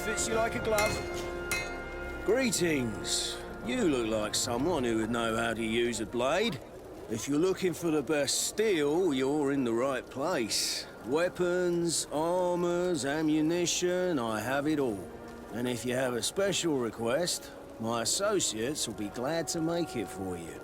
fits you like a glove. Greetings. You look like someone who would know how to use a blade. If you're looking for the best steel, you're in the right place. Weapons, armors, ammunition, I have it all. And if you have a special request, my associates will be glad to make it for you.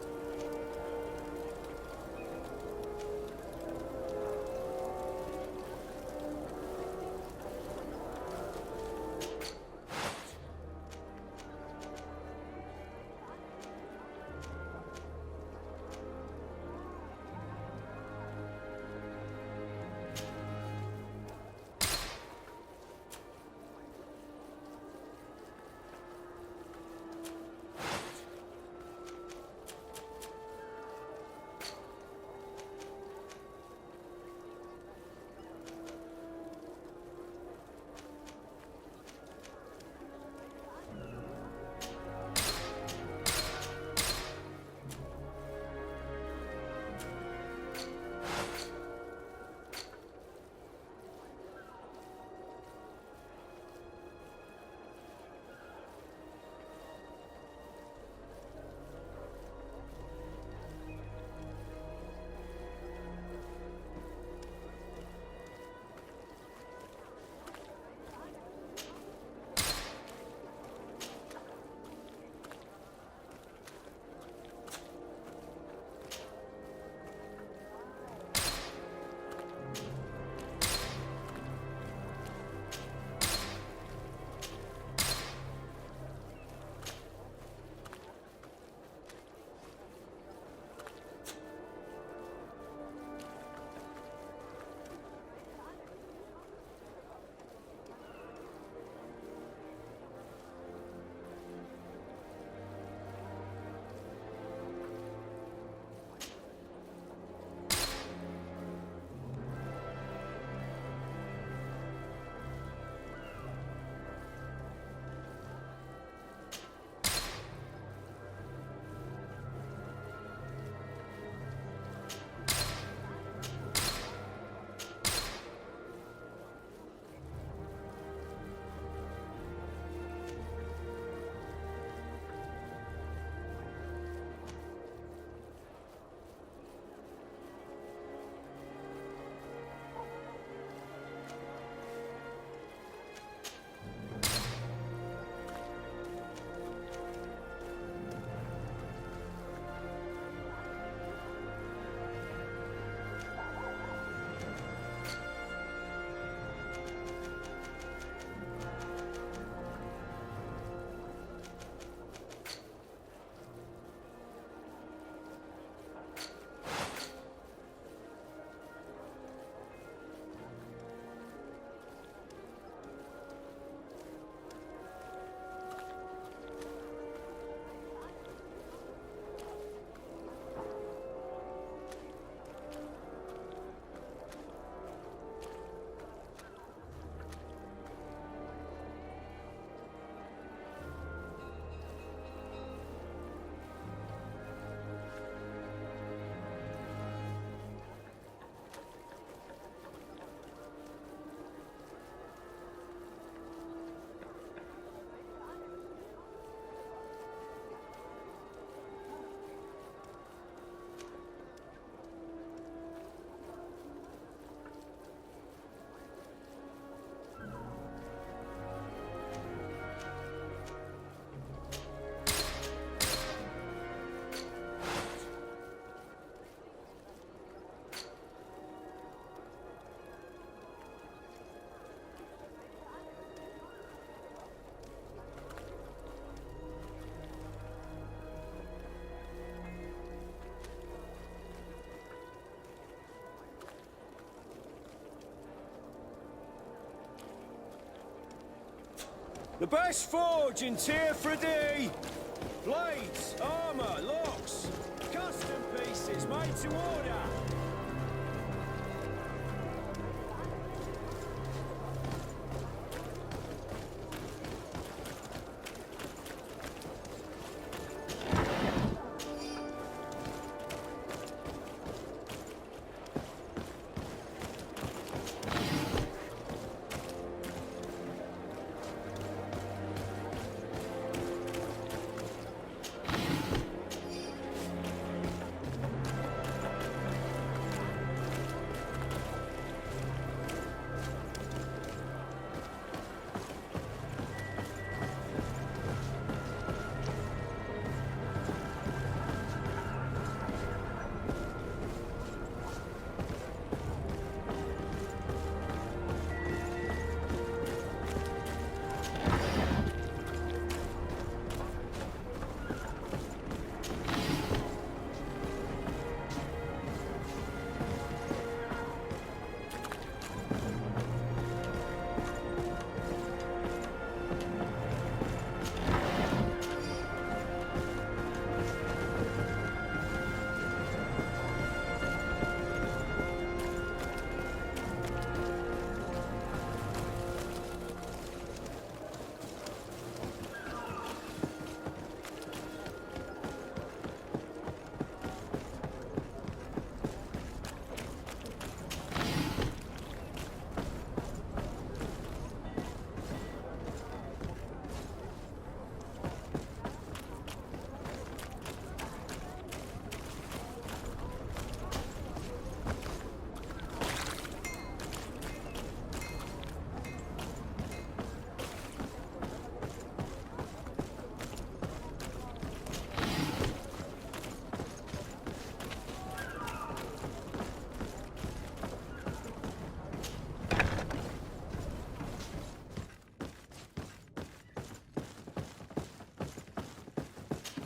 The best forge in Tier 3D. Blades, armor, locks, custom pieces made to order.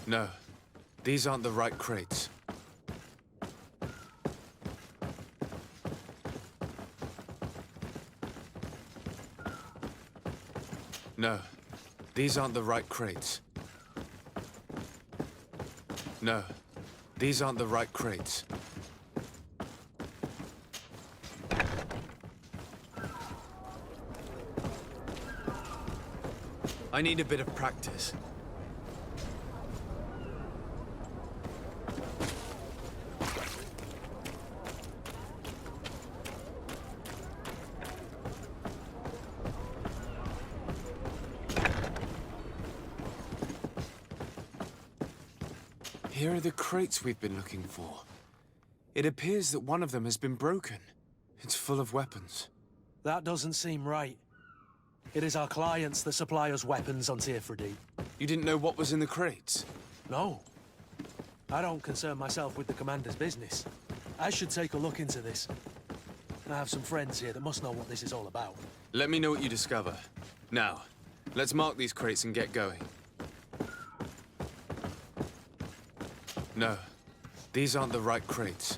No, these aren't the right crates. No, these aren't the right crates. No, these aren't the right crates. I need a bit of practice. Here are the crates we've been looking for. It appears that one of them has been broken. It's full of weapons. That doesn't seem right. It is our clients that supply us weapons on Tearfredy. You didn't know what was in the crates? No. I don't concern myself with the commander's business. I should take a look into this. I have some friends here that must know what this is all about. Let me know what you discover. Now, let's mark these crates and get going. No, these aren't the right crates.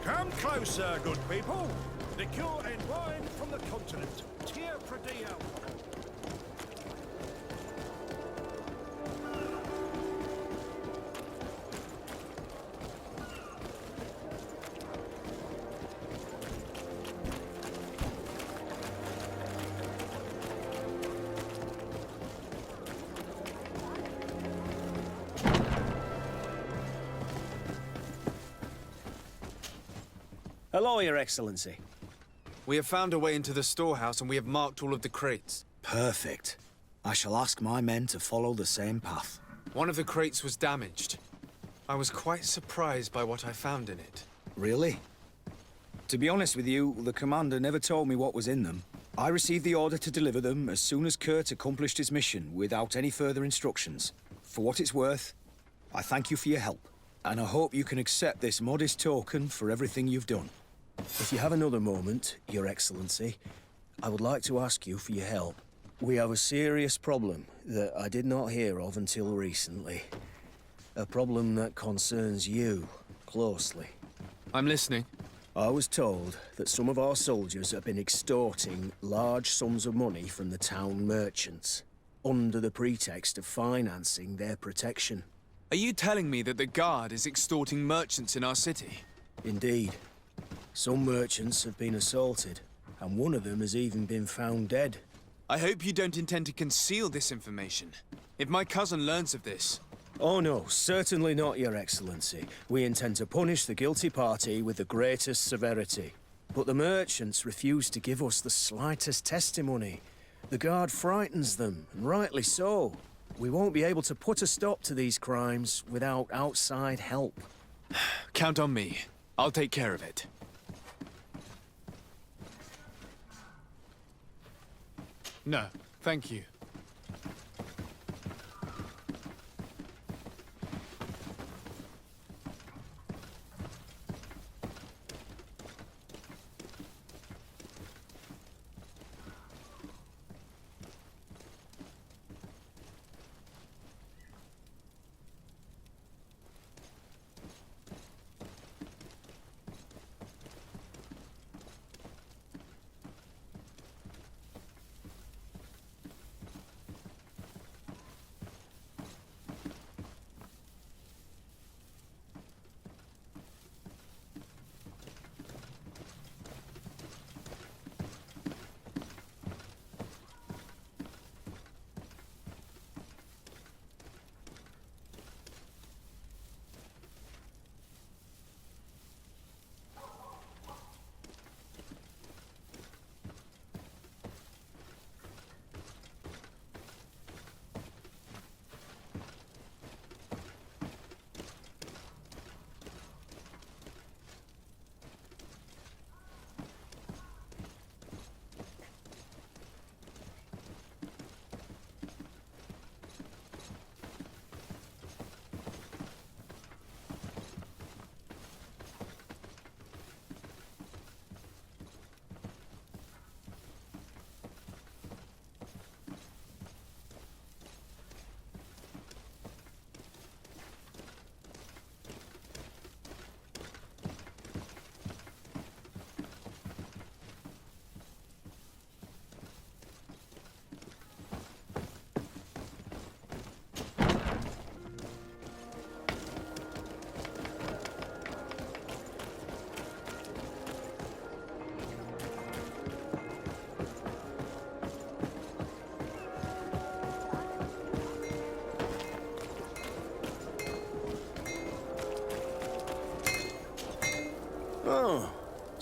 Come closer, good people. Liqueur and wine from the continent. Tearfredy alcohol. Hello, Your Excellency. We have found a way into the storehouse and we have marked all of the crates. Perfect. I shall ask my men to follow the same path. One of the crates was damaged. I was quite surprised by what I found in it. Really? To be honest with you, the commander never told me what was in them. I received the order to deliver them as soon as Kurt accomplished his mission without any further instructions. For what it's worth, I thank you for your help. And I hope you can accept this modest token for everything you've done. If you have another moment, Your Excellency, I would like to ask you for your help. We have a serious problem that I did not hear of until recently. A problem that concerns you closely. I'm listening. I was told that some of our soldiers have been extorting large sums of money from the town merchants, under the pretext of financing their protection. Are you telling me that the Guard is extorting merchants in our city? Indeed. Some merchants have been assaulted, and one of them has even been found dead. I hope you don't intend to conceal this information. If my cousin learns of this... Oh no, certainly not, Your Excellency. We intend to punish the guilty party with the greatest severity. But the merchants refuse to give us the slightest testimony. The Guard frightens them, and rightly so. We won't be able to put a stop to these crimes without outside help. Count on me. I'll take care of it. No, thank you.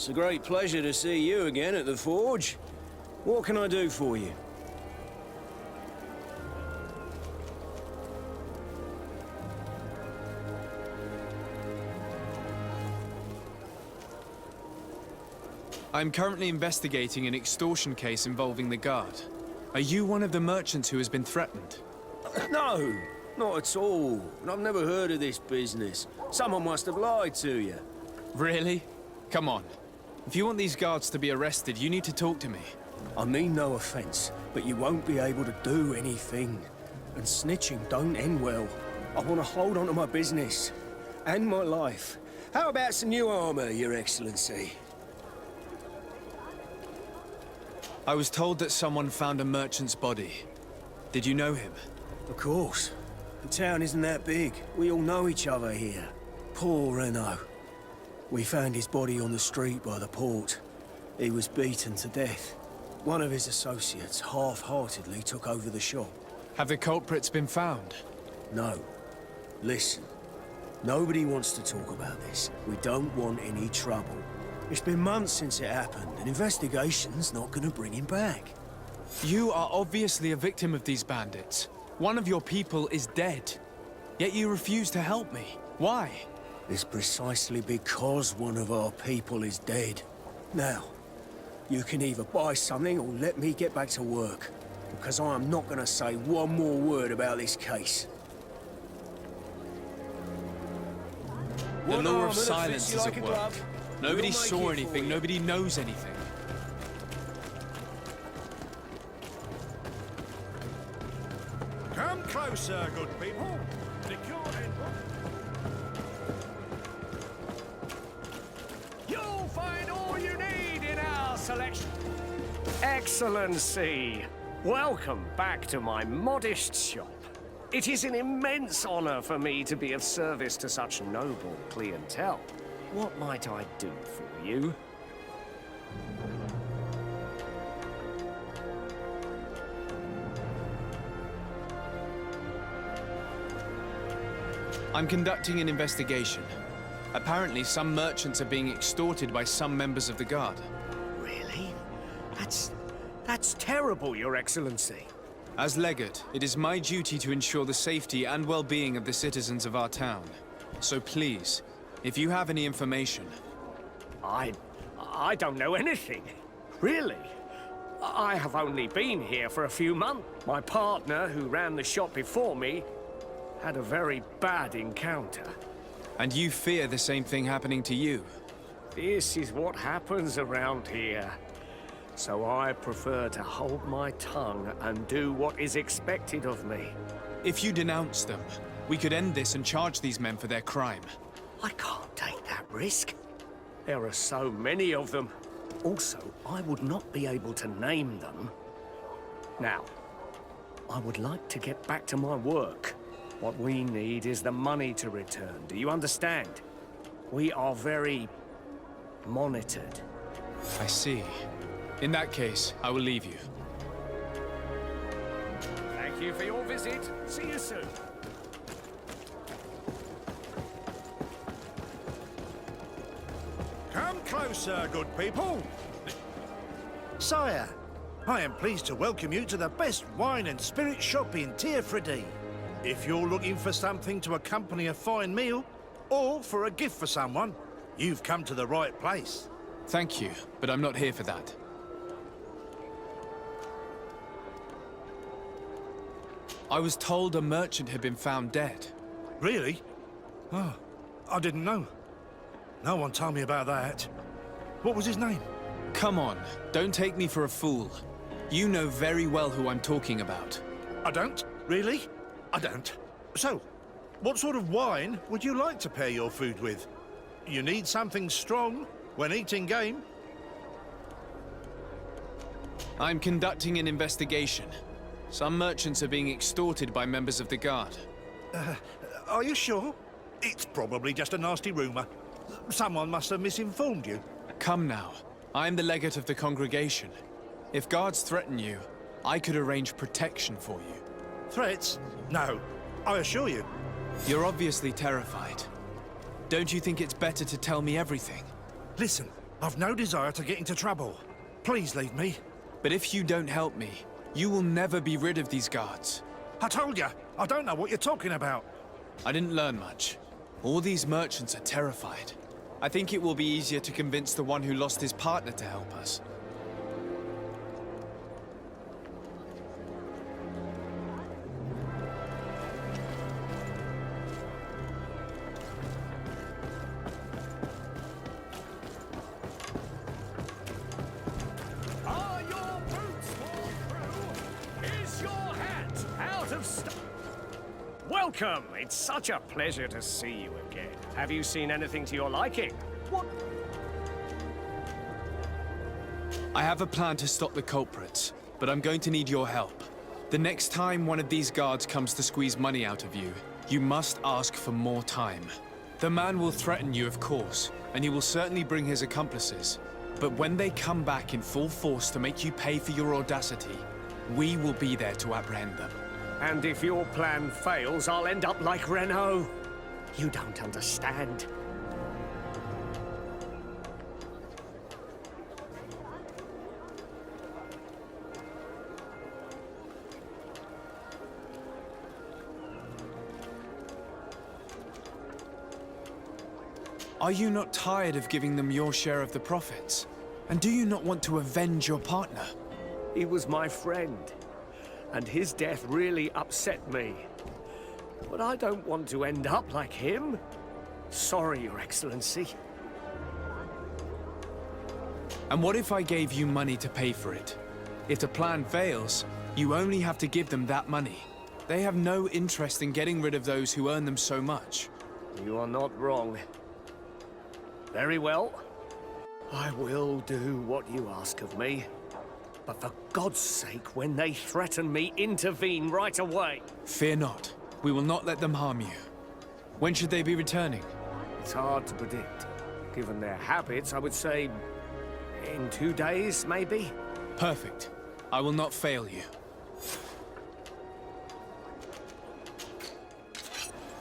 It's a great pleasure to see you again at the Forge. What can I do for you? I'm currently investigating an extortion case involving the Guard. Are you one of the merchants who has been threatened? No, not at all. I've never heard of this business. Someone must have lied to you. Really? Come on. If you want these guards to be arrested, you need to talk to me. I mean no offense, but you won't be able to do anything. And snitching don't end well. I want to hold on to my business. And my life. How about some new armor, Your Excellency? I was told that someone found a merchant's body. Did you know him? Of course. The town isn't that big. We all know each other here. Poor Renault. We found his body on the street by the port. He was beaten to death. One of his associates half-heartedly took over the shop. Have the culprits been found? No. Listen. Nobody wants to talk about this. We don't want any trouble. It's been months since it happened. An investigation's not gonna bring him back. You are obviously a victim of these bandits. One of your people is dead. Yet you refuse to help me. Why? It's precisely because one of our people is dead. Now, you can either buy something or let me get back to work. Because I am not gonna say one more word about this case. The One law arm of that fits silence you is like at a work. glove. Nobody We'll make saw it anything, for you. nobody knows anything. Come closer, good people. Liqueur and You'll find all you need in our selection. Excellency, welcome back to my modest shop. It is an immense honor for me to be of service to such noble clientele. What might I do for you? I'm conducting an investigation. Apparently, some merchants are being extorted by some members of the Guard. Really? That's terrible, Your Excellency. As Legate, it is my duty to ensure the safety and well-being of the citizens of our town. So please, if you have any information... I don't know anything. Really. I have only been here for a few months. My partner, who ran the shop before me, had a very bad encounter. And you fear the same thing happening to you? This is what happens around here. So I prefer to hold my tongue and do what is expected of me. If you denounce them, we could end this and charge these men for their crime. I can't take that risk. There are so many of them. Also, I would not be able to name them. Now, I would like to get back to my work. What we need is the money to return. Do you understand? We are very monitored. I see. In that case, I will leave you. Thank you for your visit. See you soon. come closer, good people. Sire, I am pleased to welcome you to the best wine and spirit shop in Tier-Fredy. If you're looking for something to accompany a fine meal, or for a gift for someone, you've come to the right place. Thank you, but I'm not here for that. I was told a merchant had been found dead. Really? Oh, I didn't know. No one told me about that. What was his name? Come on, don't take me for a fool. You know very well who I'm talking about. I don't. Really? I don't. So, what sort of wine would you like to pair your food with? You need something strong when eating game? I'm conducting an investigation. Some merchants are being extorted by members of the Guard. Are you sure? It's probably just a nasty rumor. Someone must have misinformed you. Come now. I'm the legate of the congregation. If guards threaten you, I could arrange protection for you. Threats? No, I assure you. You're obviously terrified. Don't you think it's better to tell me everything? Listen, I've no desire to get into trouble. Please leave me. But if you don't help me, you will never be rid of these guards. I told you, I don't know what you're talking about. I didn't learn much. All these merchants are terrified. I think it will be easier to convince the one who lost his partner to help us. Are your boots worn through? Is your hat out of stock? Welcome! It's such a pleasure to see you again. Have you seen anything to your liking? What? I have a plan to stop the culprits, but I'm going to need your help. The next time one of these guards comes to squeeze money out of you, you must ask for more time. The man will threaten you, of course, and he will certainly bring his accomplices. But when they come back in full force to make you pay for your audacity, we will be there to apprehend them. And if your plan fails, I'll end up like Renault. You don't understand. Are you not tired of giving them your share of the profits? And do you not want to avenge your partner? He was my friend, and his death really upset me. But I don't want to end up like him. Sorry, Your Excellency. And what if I gave you money to pay for it? If the plan fails, you only have to give them that money. They have no interest in getting rid of those who earn them so much. You are not wrong. Very well. I will do what you ask of me. But for God's sake, when they threaten me, intervene right away. Fear not. We will not let them harm you. When should they be returning? It's hard to predict. Given their habits, I would say in 2 days, maybe? Perfect. I will not fail you.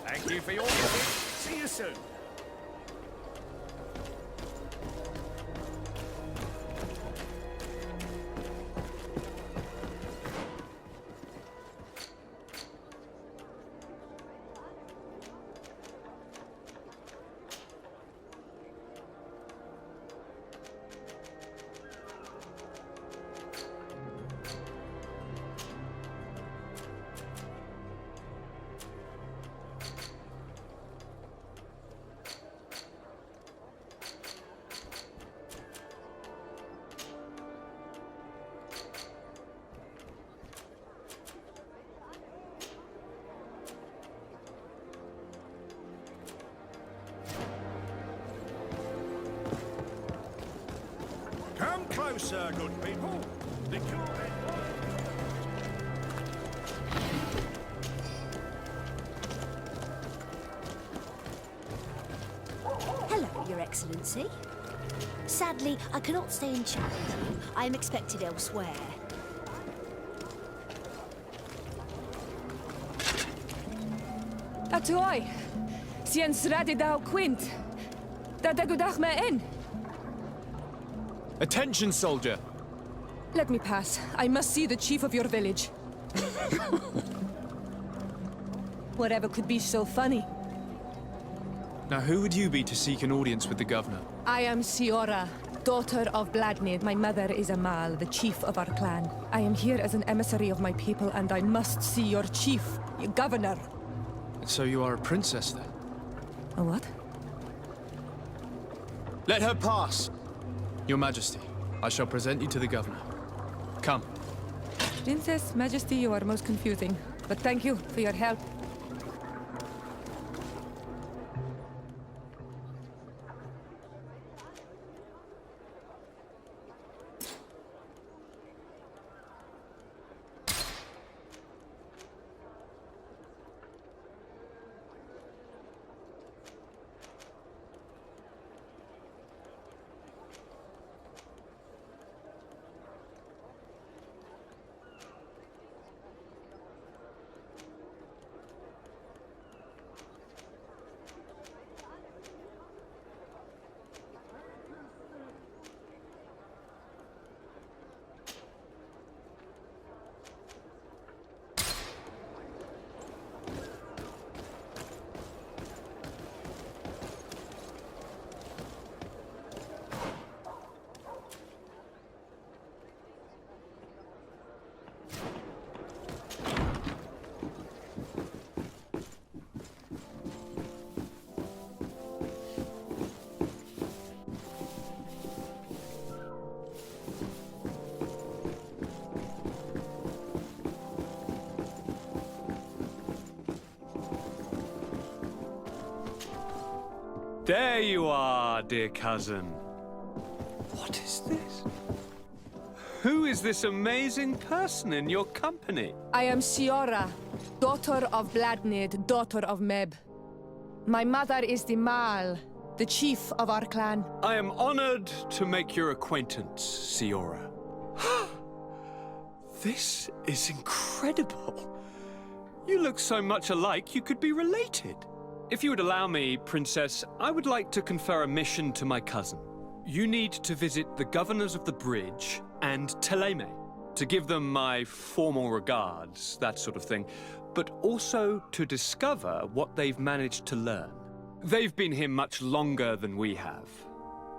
Thank you for your visit. See you soon. Come closer, good people. Hello, Your Excellency. Sadly, I cannot stay and chat with you. I am expected elsewhere. Atuai, sien sradi dau quint. Da dagudach me in. Attention, soldier! Let me pass. I must see the chief of your village. Whatever could be so funny. Now, who would you be to seek an audience with the governor? I am Siora, daughter of Bladnid. My mother is Amal, the chief of our clan. I am here as an emissary of my people, and I must see your chief, your governor. So you are a princess, then? A what? Let her pass! Your Majesty, I shall present you to the governor. Come. Princess, Majesty, you are most confusing. But thank you for your help. There you are, dear cousin. What is this? Who is this amazing person in your company? I am Siora, daughter of Bladnid, daughter of Meb. My mother is the Mal, the chief of our clan. I am honored to make your acquaintance, Siora. This is incredible. You look so much alike you could be related. If you would allow me, Princess, I would like to confer a mission to my cousin. You need to visit the governors of the bridge and Teleme to give them my formal regards, that sort of thing, but also to discover what they've managed to learn. They've been here much longer than we have.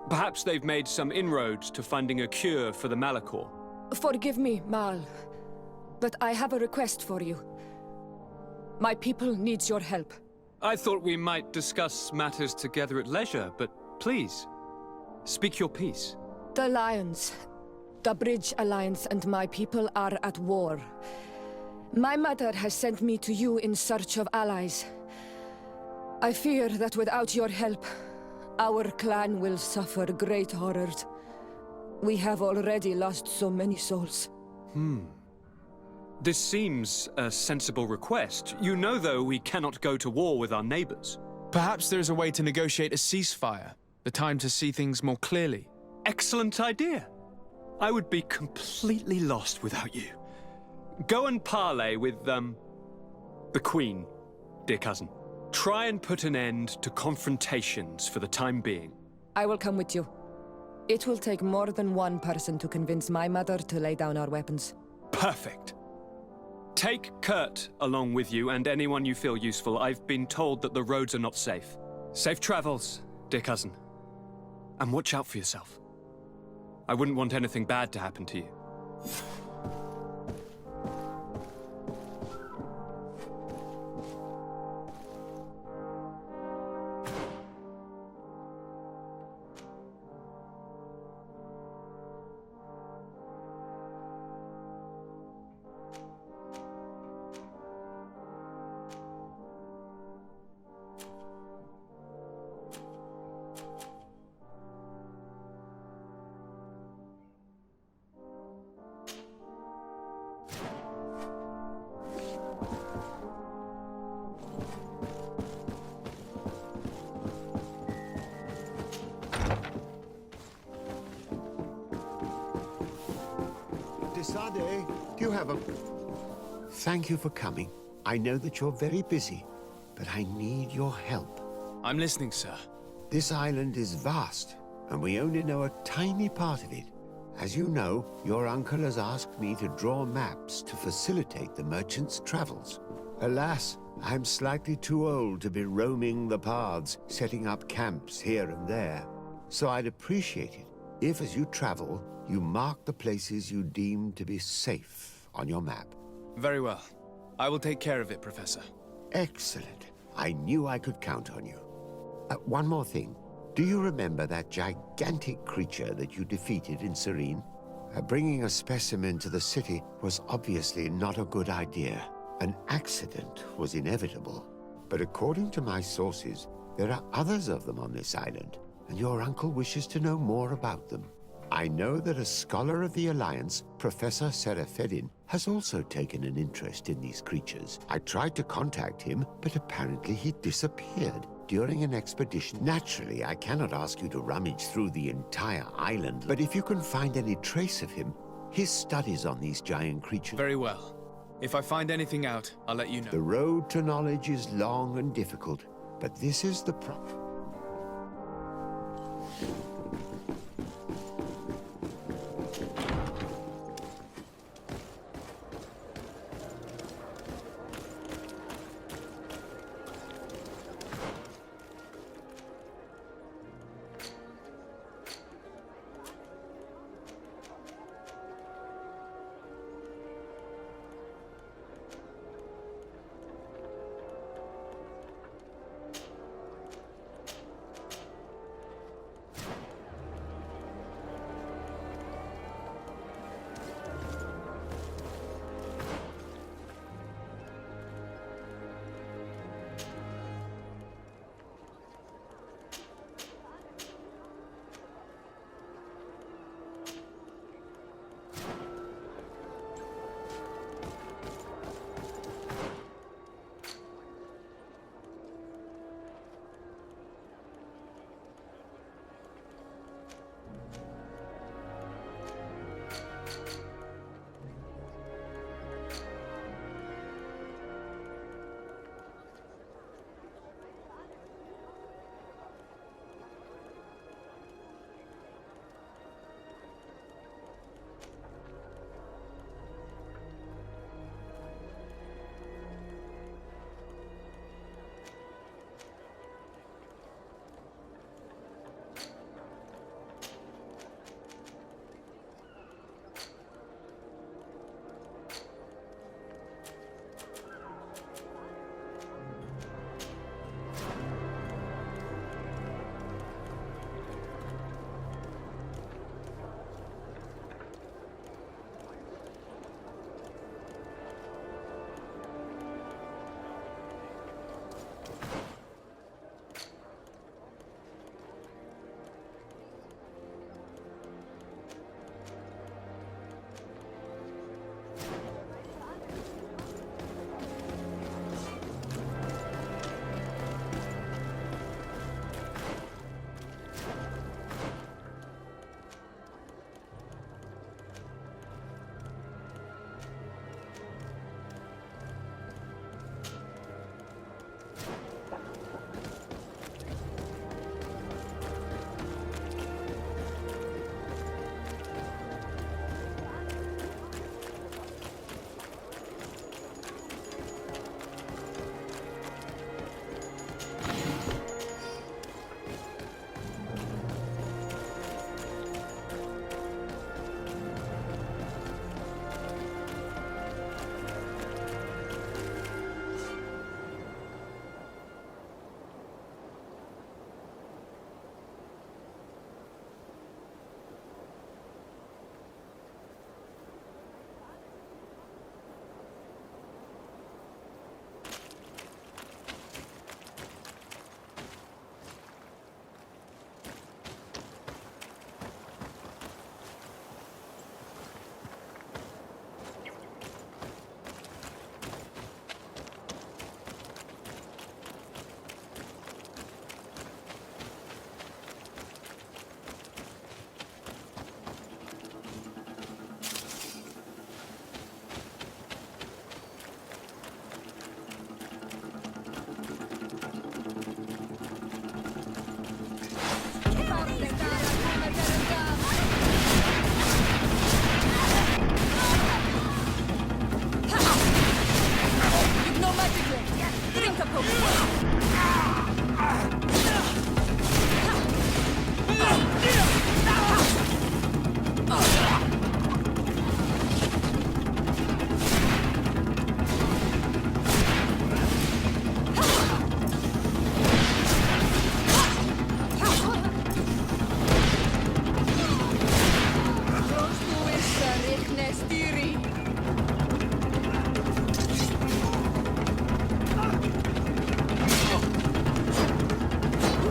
Perhaps they've made some inroads to finding a cure for the Malachor. Forgive me, Mal, but I have a request for you. My people needs your help. I thought we might discuss matters together at leisure, but please, speak your piece. The Lions, the Bridge Alliance and my people are at war. My mother has sent me to you in search of allies. I fear that without your help, our clan will suffer great horrors. We have already lost so many souls. This seems a sensible request. You know, though, we cannot go to war with our neighbors. Perhaps there is a way to negotiate a ceasefire. The time to see things more clearly. Excellent idea. I would be completely lost without you. Go and parley with, the Queen, dear cousin. Try and put an end to confrontations for the time being. I will come with you. It will take more than one person to convince my mother to lay down our weapons. Perfect. Take Kurt along with you and anyone you feel useful. I've been told that the roads are not safe. Safe travels, dear cousin. And watch out for yourself. I wouldn't want anything bad to happen to you. Desade, do you have a... Thank you for coming. I know that you're very busy, but I need your help. I'm listening, sir. This island is vast, and we only know a tiny part of it. As you know, your uncle has asked me to draw maps to facilitate the merchants' travels. Alas, I'm slightly too old to be roaming the paths, setting up camps here and there. So I'd appreciate it if, as you travel, you mark the places you deem to be safe on your map. Very well. I will take care of it, Professor. Excellent. I knew I could count on you. One more thing. Do you remember that gigantic creature that you defeated in Serene? Bringing a specimen to the city was obviously not a good idea. An accident was inevitable. But according to my sources, there are others of them on this island, and your uncle wishes to know more about them. I know that a scholar of the Alliance, Professor SHAREfactory, has also taken an interest in these creatures. I tried to contact him, but apparently he disappeared during an expedition. Naturally, I cannot ask you to rummage through the entire island, but if you can find any trace of him, his studies on these giant creatures... Very well. If I find anything out, I'll let you know. The road to knowledge is long and difficult, but this is the problem.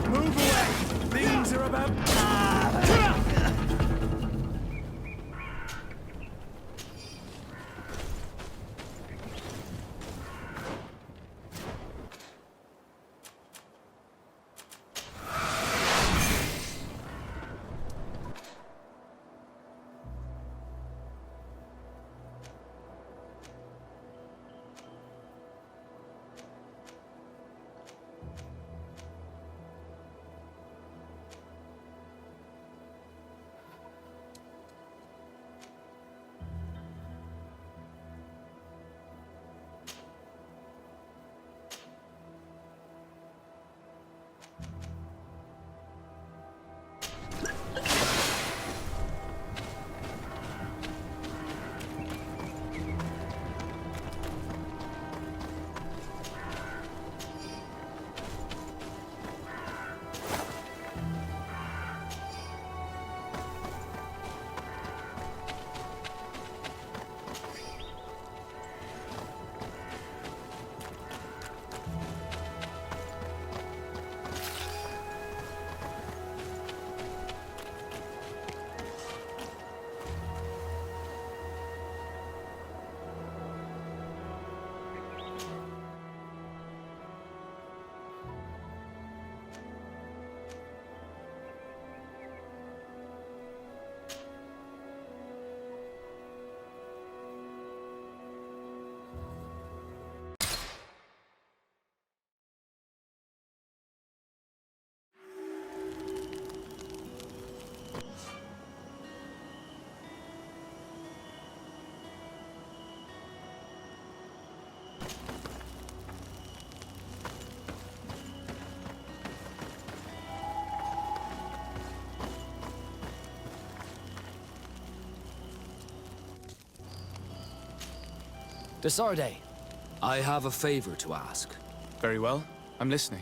Move away! Things are about... Desarde, I have a favor to ask. Very well. I'm listening.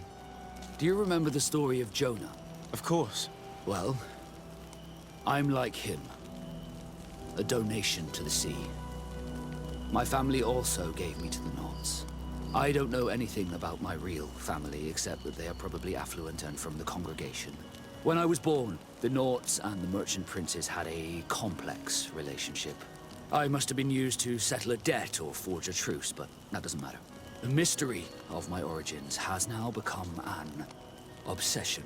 Do you remember the story of Jonah? Of course. Well, I'm like him. A donation to the sea. My family also gave me to the Nauts. I don't know anything about my real family, except that they are probably affluent and from the congregation. When I was born, the Nauts and the merchant princes had a complex relationship. I must have been used to settle a debt or forge a truce, but that doesn't matter. The mystery of my origins has now become an obsession.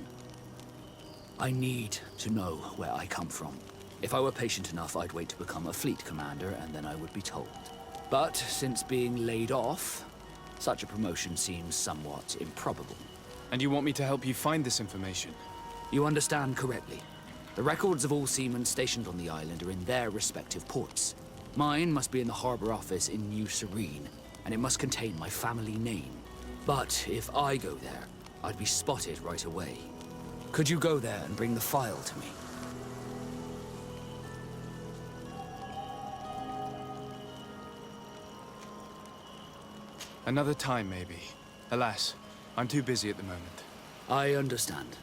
I need to know where I come from. If I were patient enough, I'd wait to become a fleet commander, and then I would be told. But since being laid off, such a promotion seems somewhat improbable. And you want me to help you find this information? You understand correctly. The records of all seamen stationed on the island are in their respective ports. Mine must be in the harbor office in New Serene, and it must contain my family name. But if I go there, I'd be spotted right away. Could you go there and bring the file to me? Another time, maybe. Alas, I'm too busy at the moment. I understand.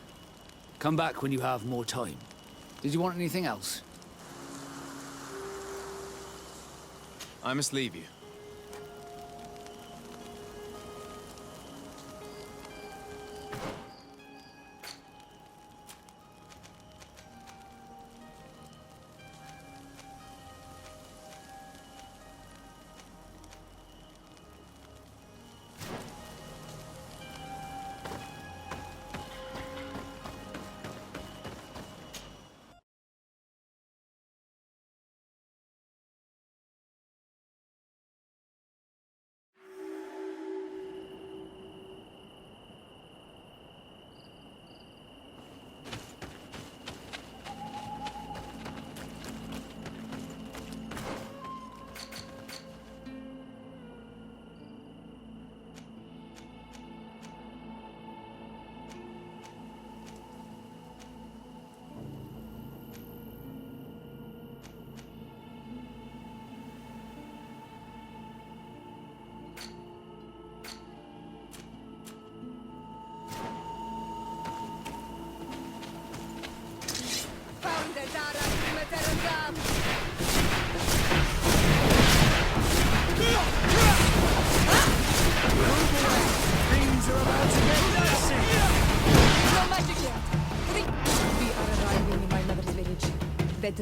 Come back when you have more time. Did you want anything else? I must leave you.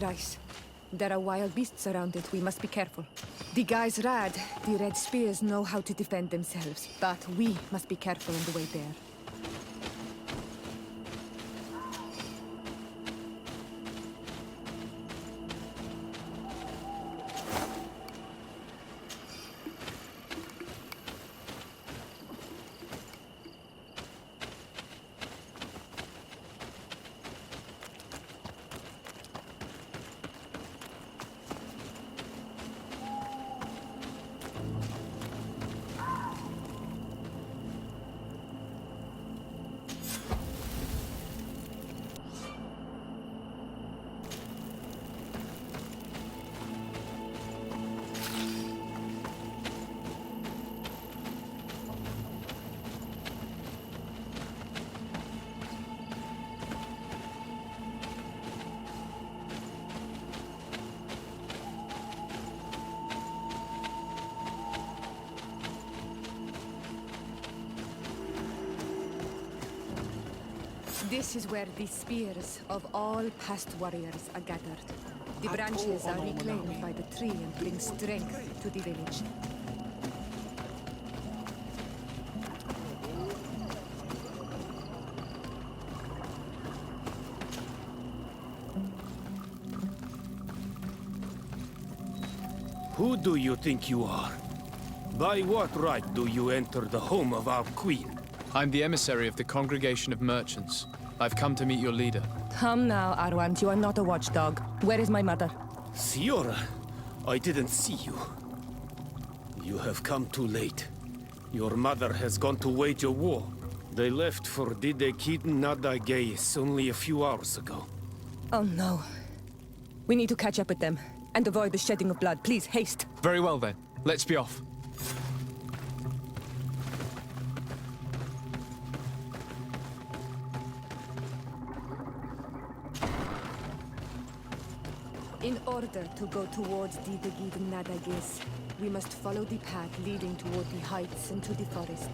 rice. There are wild beasts around it. We must be careful. The guys Rad, the Red Spears, know how to defend themselves, but we must be careful on the way there. This is where the spears of all past warriors are gathered. The branches are reclaimed by the tree and bring strength to the village. Who do you think you are? By what right do you enter the home of our queen? I'm the emissary of the Congregation of Merchants. I've come to meet your leader. Come now, Arwand. You are not a watchdog. Where is my mother? Siora, I didn't see you. You have come too late. Your mother has gone to wage a war. They left for Didekid Nadageis only a few hours ago. Oh no. We need to catch up with them and avoid the shedding of blood. Please, haste. Very well then. Let's be off. In order to go towards Didegid Nadagis, we must follow the path leading toward the heights and to the forest.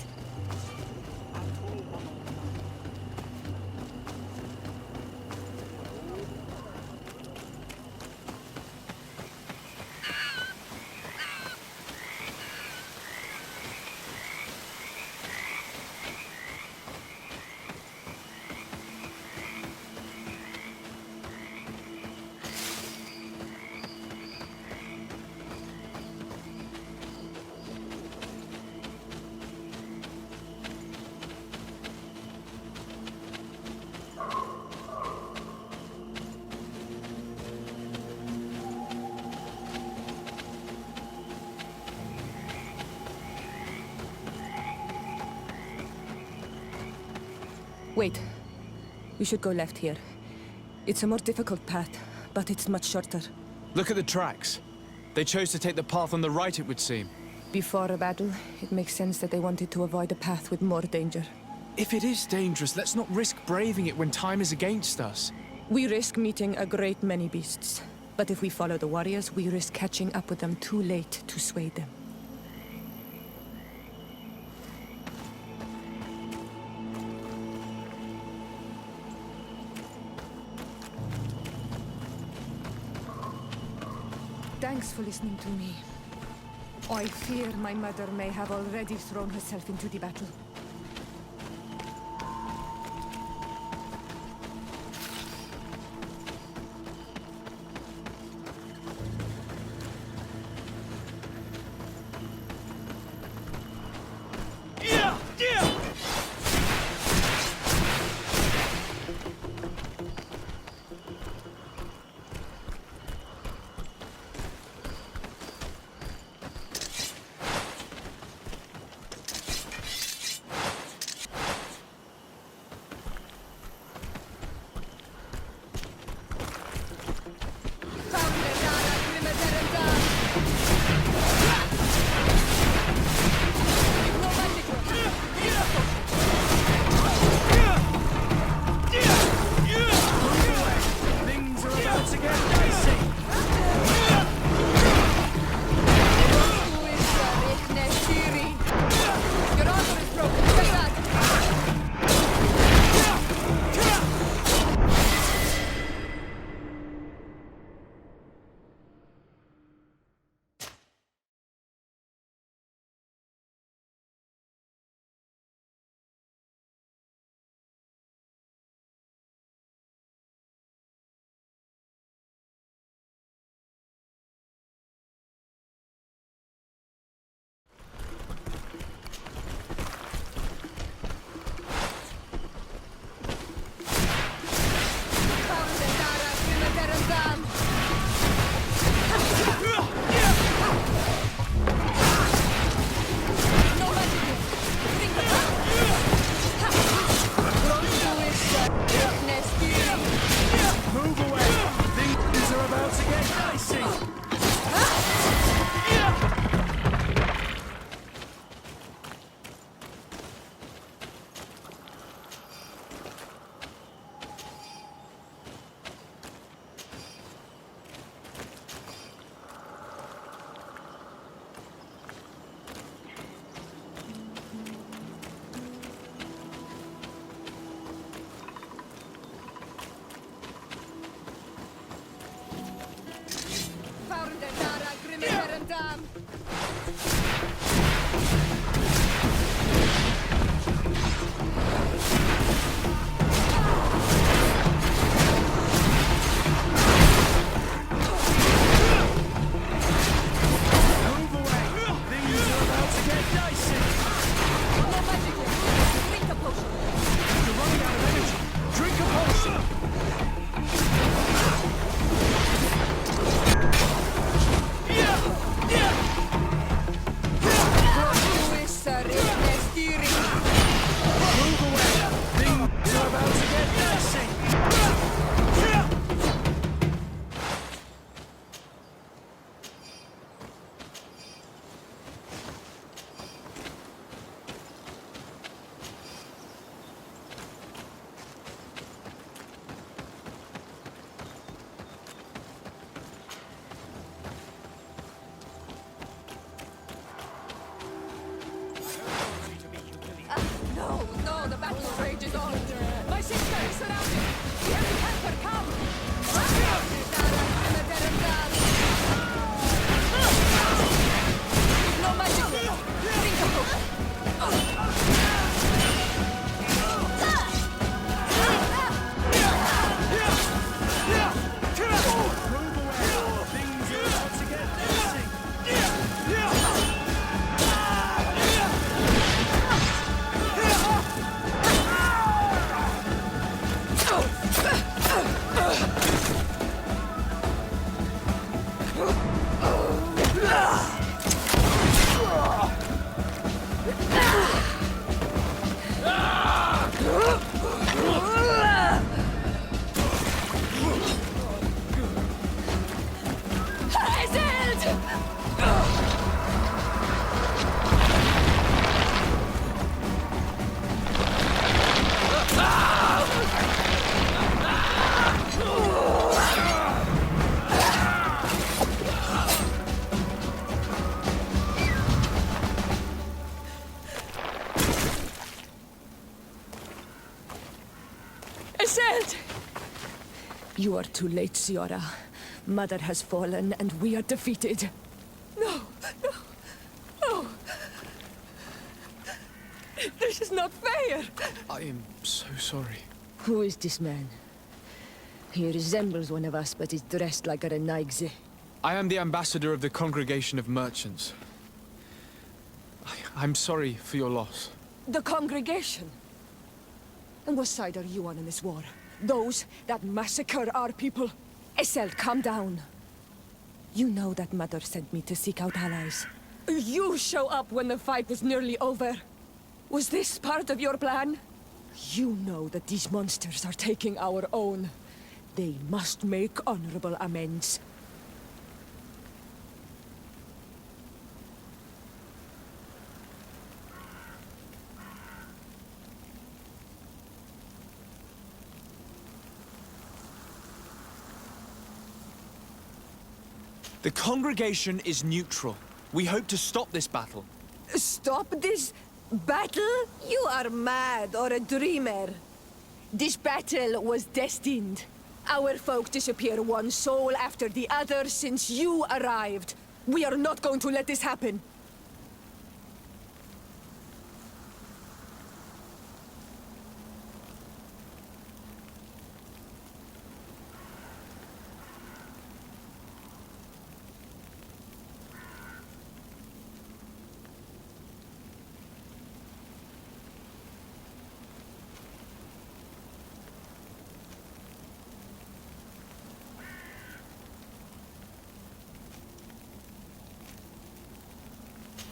Wait. We should go left here. It's a more difficult path, but it's much shorter. Look at the tracks. They chose to take the path on the right, it would seem. Before a battle, it makes sense that they wanted to avoid a path with more danger. If it is dangerous, let's not risk braving it when time is against us. We risk meeting a great many beasts. But if we follow the warriors, we risk catching up with them too late to sway them. Thanks for listening to me. I fear my mother may have already thrown herself into the battle. Rotterdam! Move away! Things are about to get dicey! No magic here! Drink a potion! You're running out of energy! Drink a potion! Move away! Things are about to get dicey! No, no, the battle rages on. My sister is surrounded. We have to help her. Come. No magic here. Drink a potion. Things are about to get dicey! Iselt! You are too late, Siora. Mother has fallen, and we are defeated. No, no, no. This is not fair. I am so sorry. Who is this man? He resembles one of us, but is dressed like a Renaigze. I am the ambassador of the Congregation of Merchants. I'm sorry for your loss. The congregation? And what side are you on in this war? Those that massacre our people? Iselt, calm down. You know that Mother sent me to seek out allies. You show up when the fight was nearly over. Was this part of your plan? You know that these monsters are taking our own. They must make honorable amends. The congregation is neutral. We hope to stop this battle. Stop this battle? You are mad or a dreamer. This battle was destined. Our folk disappear one soul after the other since you arrived. We are not going to let this happen.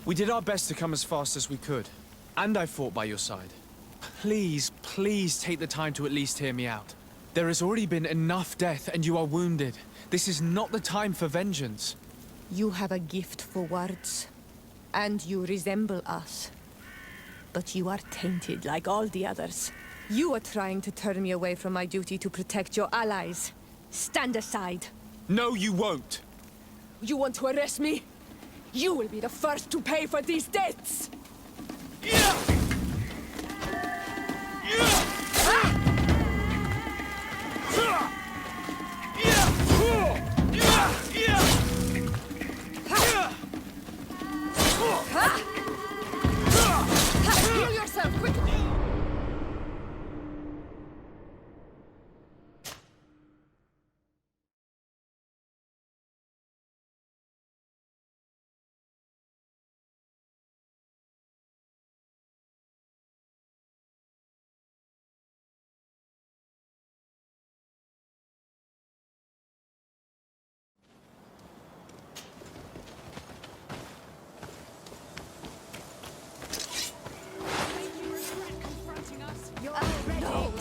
We did our best to come as fast as we could. And I fought by your side. Please, please take the time to at least hear me out. There has already been enough death and you are wounded. This is not the time for vengeance. You have a gift for words. And you resemble us. But you are tainted like all the others. You are trying to turn me away from my duty to protect your allies. Stand aside. No, you won't. You want to arrest me? You will be the first to pay for these debts! Heal yourself, quick!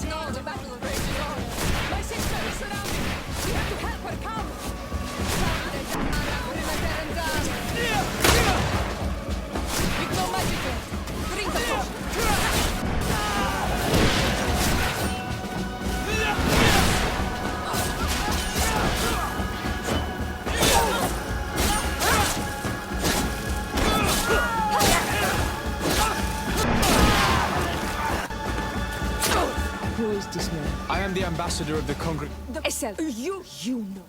No, the battle rages on. My sister is surrounded. We have to help her come. With no magic yet. Bring the book. Who is this man? I am the ambassador of the Congress. Essel, you know.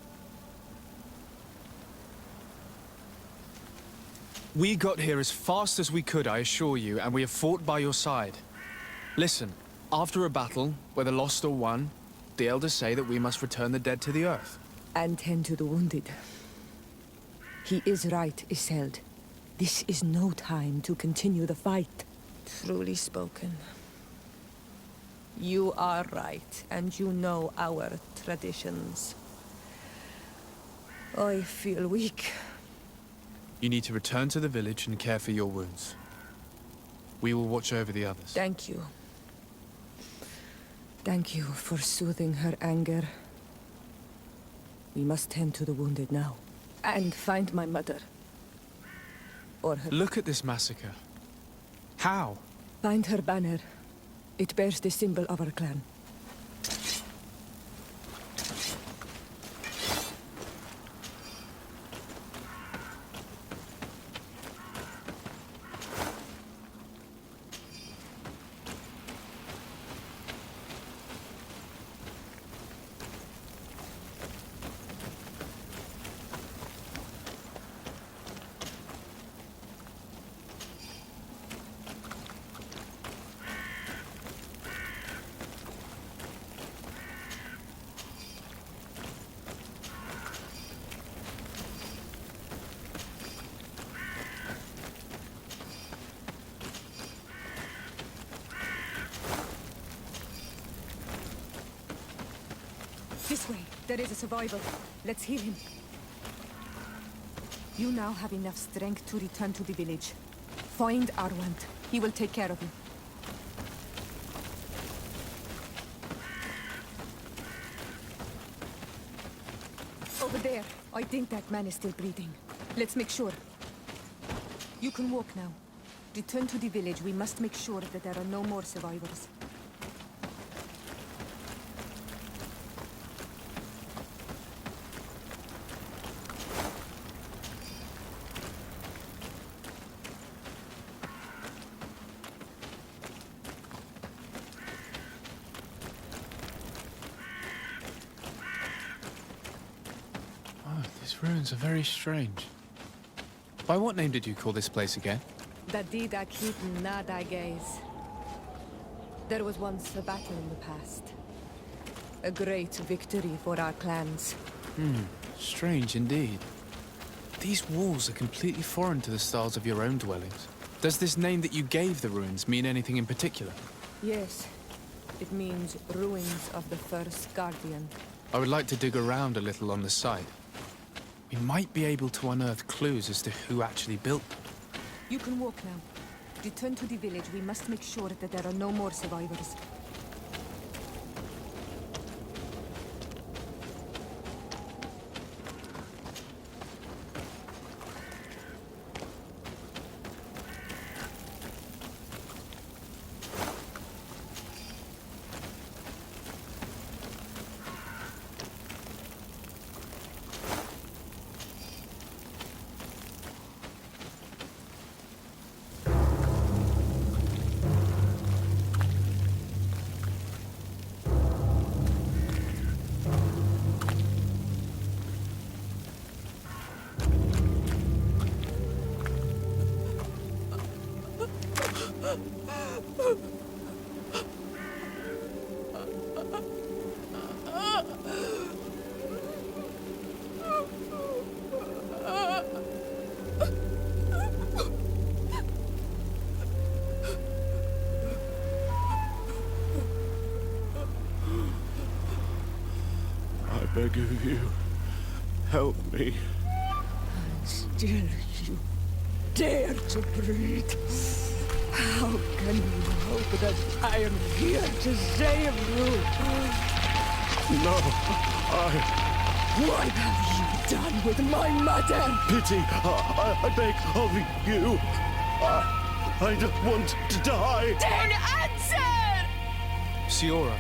We got here as fast as we could, I assure you, and we have fought by your side. Listen, after a battle, whether lost or won, the elders say that we must return the dead to the earth. And tend to the wounded. He is right, Iseult. This is no time to continue the fight. Truly spoken. You are right, and you know our traditions. I feel weak. You need to return to the village and care for your wounds. We will watch over the others. Thank you. Thank you for soothing her anger. We must tend to the wounded now. And find my mother. Or her... Look at this massacre. How? Find her banner. It bears the symbol of our clan. This way. There is a survivor. Let's heal him. You now have enough strength to return to the village. Find Arwand. He will take care of you. Over there. I think that man is still breathing. Let's make sure. You can walk now. Return to the village. We must make sure that there are no more survivors. These ruins are very strange. By what name did you call this place again? Dadida Keaton Nada Gaze. There was once a battle in the past. A great victory for our clans. Strange indeed. These walls are completely foreign to the styles of your own dwellings. Does this name that you gave the ruins mean anything in particular? Yes. It means ruins of the first Guardian. I would like to dig around a little on the site. We might be able to unearth clues as to who actually built them. You can walk now. Return to the village. We must make sure that there are no more survivors. I beg of you, help me. Still you dare to breathe. How can you hope that I am here to save you? No, What have you done with my mother? pity, I beg of you. I don't want to die. Then answer! Siora.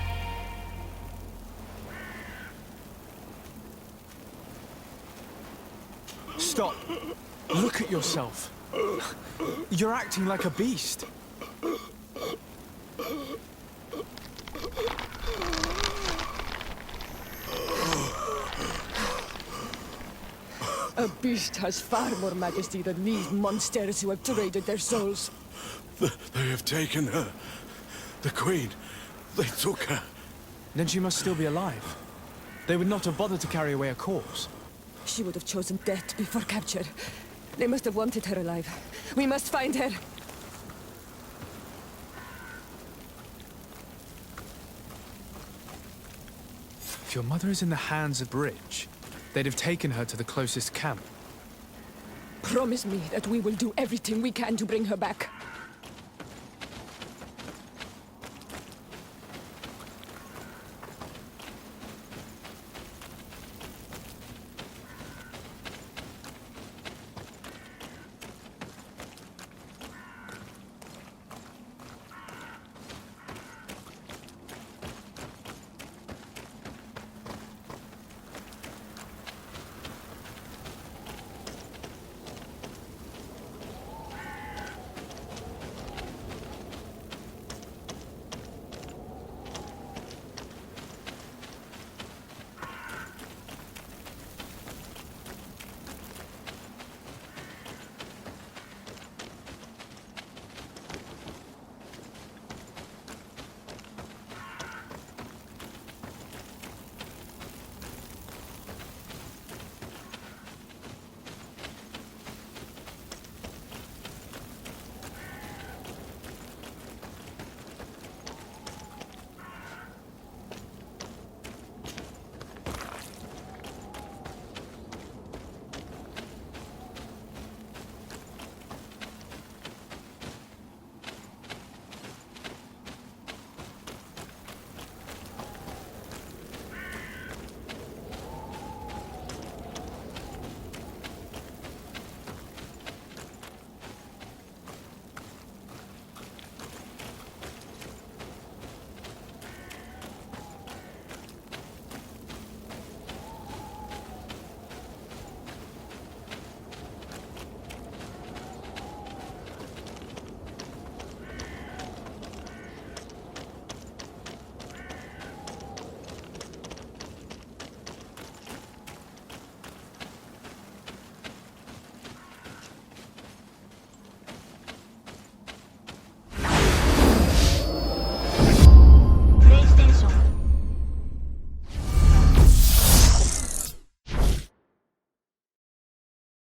Stop. Look at yourself. You're acting like a beast. A beast has far more majesty than these monsters who have traded their souls. They have taken her. The Queen. They took her. Then she must still be alive. They would not have bothered to carry away a corpse. She would have chosen death before capture. They must have wanted her alive. We must find her. If your mother is in the hands of Bridge, they'd have taken her to the closest camp. Promise me that we will do everything we can to bring her back.